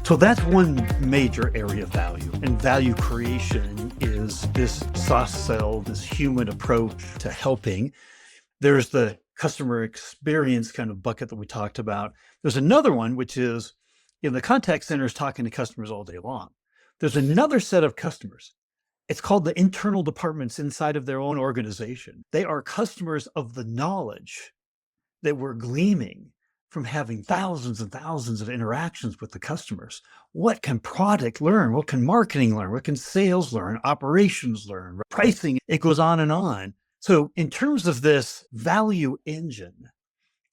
So that's one major area of value. And value creation is this soft sell, this human approach to helping. There's the customer experience kind of bucket that we talked about. There's another one, which is the contact center is talking to customers all day long. There's another set of customers. It's called the internal departments inside of their own organization. They are customers of the knowledge that we're gleaming from having thousands and thousands of interactions with the customers. What can product learn? What can marketing learn? What can sales learn? Operations learn? Pricing? It goes on and on. So in terms of this value engine,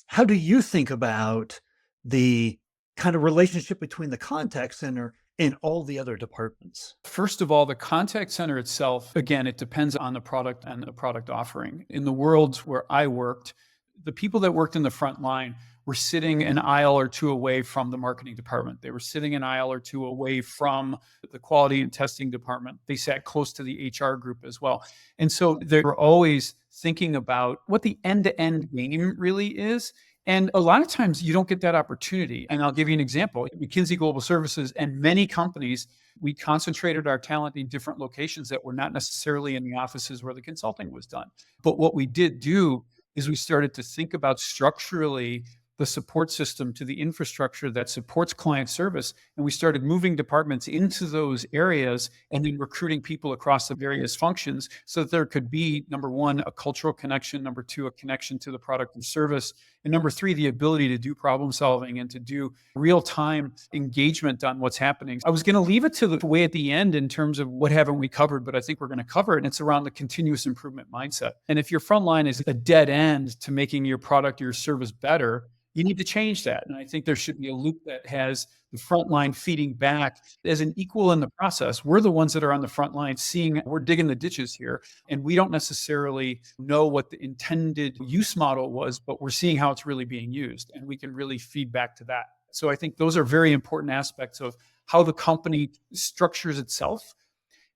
how do you think about the kind of relationship between the contact center and all the other departments? First of all, the contact center itself, again, it depends on the product and the product offering. In the world where I worked, the people that worked in the front line were sitting an aisle or two away from the marketing department. They were sitting an aisle or two away from the quality and testing department. They sat close to the HR group as well. And so they were always thinking about what the end-to-end game really is. And a lot of times you don't get that opportunity. And I'll give you an example. At McKinsey Global Services and many companies, we concentrated our talent in different locations that were not necessarily in the offices where the consulting was done. But what we did do is we started to think about structurally the support system to the infrastructure that supports client service. And we started moving departments into those areas and then recruiting people across the various functions so that there could be, number one, a cultural connection, number two, a connection to the product and service, and number three, the ability to do problem solving and to do real-time engagement on what's happening. I was going to leave it to the way at the end in terms of what haven't we covered, but I think we're going to cover it, and it's around the continuous improvement mindset. And if your frontline is a dead end to making your product or your service better, you need to change that. And I think there should be a loop that has the front line feeding back as an equal in the process. We're the ones that are on the front line seeing we're digging the ditches here. And we don't necessarily know what the intended use model was, but we're seeing how it's really being used. And we can really feed back to that. So I think those are very important aspects of how the company structures itself.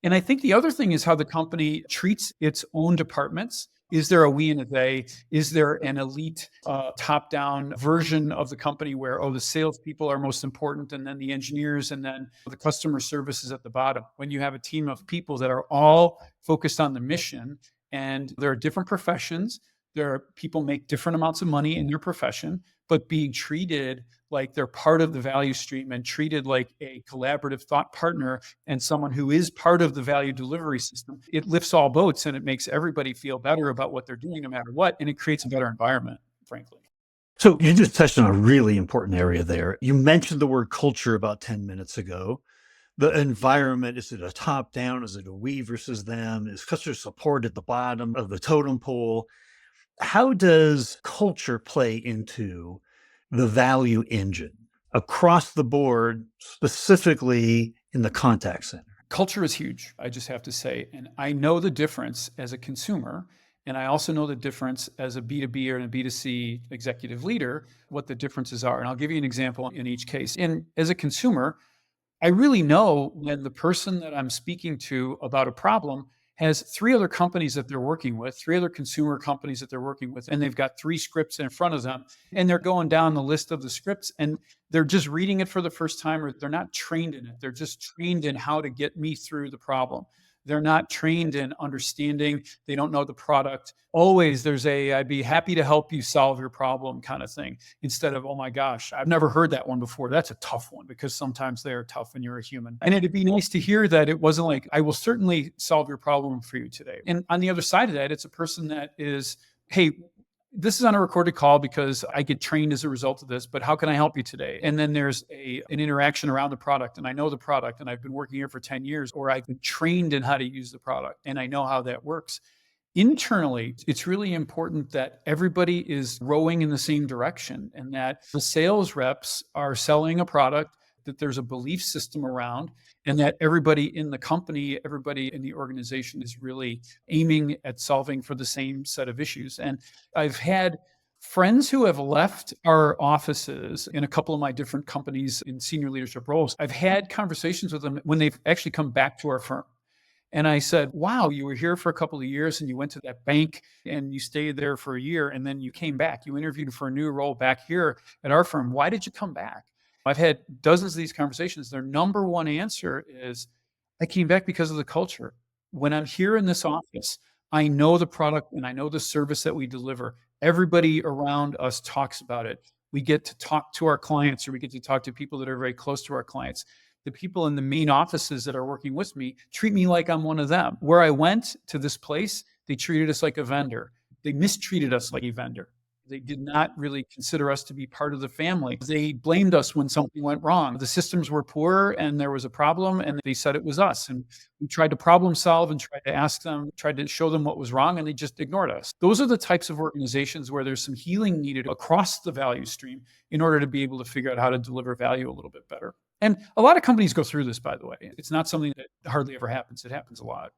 And I think the other thing is how the company treats its own departments. Is there a we and a they? Is there an elite top-down version of the company where, the salespeople are most important and then the engineers and then the customer service is at the bottom? When you have a team of people that are all focused on the mission and there are different professions, there are people make different amounts of money in their profession, but being treated like they're part of the value stream and treated like a collaborative thought partner and someone who is part of the value delivery system, it lifts all boats and it makes everybody feel better about what they're doing no matter what. And it creates a better environment, frankly. So you just touched on a really important area there. You mentioned the word culture about 10 minutes ago. The environment, is it a top down? Is it a we versus them? Is customer support at the bottom of the totem pole? How does culture play into the value engine across the board, specifically in the contact center? Culture is huge, I just have to say. And I know the difference as a consumer. And I also know the difference as a B2B or a B2C executive leader, what the differences are. And I'll give you an example in each case. And as a consumer, I really know when the person that I'm speaking to about a problem has three other companies that they're working with, three other consumer companies that they're working with, and they've got three scripts in front of them, and they're going down the list of the scripts, and they're just reading it for the first time, or they're not trained in it. They're just trained in how to get me through the problem. They're not trained in understanding. They don't know the product. Always there's I'd be happy to help you solve your problem kind of thing, instead of, oh my gosh, I've never heard that one before. That's a tough one, because sometimes they are tough and you're a human. And it'd be nice to hear that it wasn't like, I will certainly solve your problem for you today. And on the other side of that, it's a person that is, hey, this is on a recorded call because I get trained as a result of this, but how can I help you today? And then there's an interaction around the product, and I know the product and I've been working here for 10 years, or I've been trained in how to use the product and I know how that works. Internally, it's really important that everybody is rowing in the same direction and that the sales reps are selling a product that there's a belief system around, and that everybody in the company, everybody in the organization is really aiming at solving for the same set of issues. And I've had friends who have left our offices in a couple of my different companies in senior leadership roles. I've had conversations with them when they've actually come back to our firm. And I said, wow, you were here for a couple of years and you went to that bank and you stayed there for a year and then you came back. You interviewed for a new role back here at our firm. Why did you come back? I've had dozens of these conversations. Their number one answer is, I came back because of the culture. When I'm here in this office, I know the product and I know the service that we deliver. Everybody around us talks about it. We get to talk to our clients, or we get to talk to people that are very close to our clients. The people in the main offices that are working with me treat me like I'm one of them. Where I went to this place, they treated us like a vendor. They mistreated us like a vendor. They did not really consider us to be part of the family. They blamed us when something went wrong. The systems were poor and there was a problem, and they said it was us. And we tried to problem solve and tried to ask them, tried to show them what was wrong, and they just ignored us. Those are the types of organizations where there's some healing needed across the value stream in order to be able to figure out how to deliver value a little bit better. And a lot of companies go through this, by the way. It's not something that hardly ever happens. It happens a lot.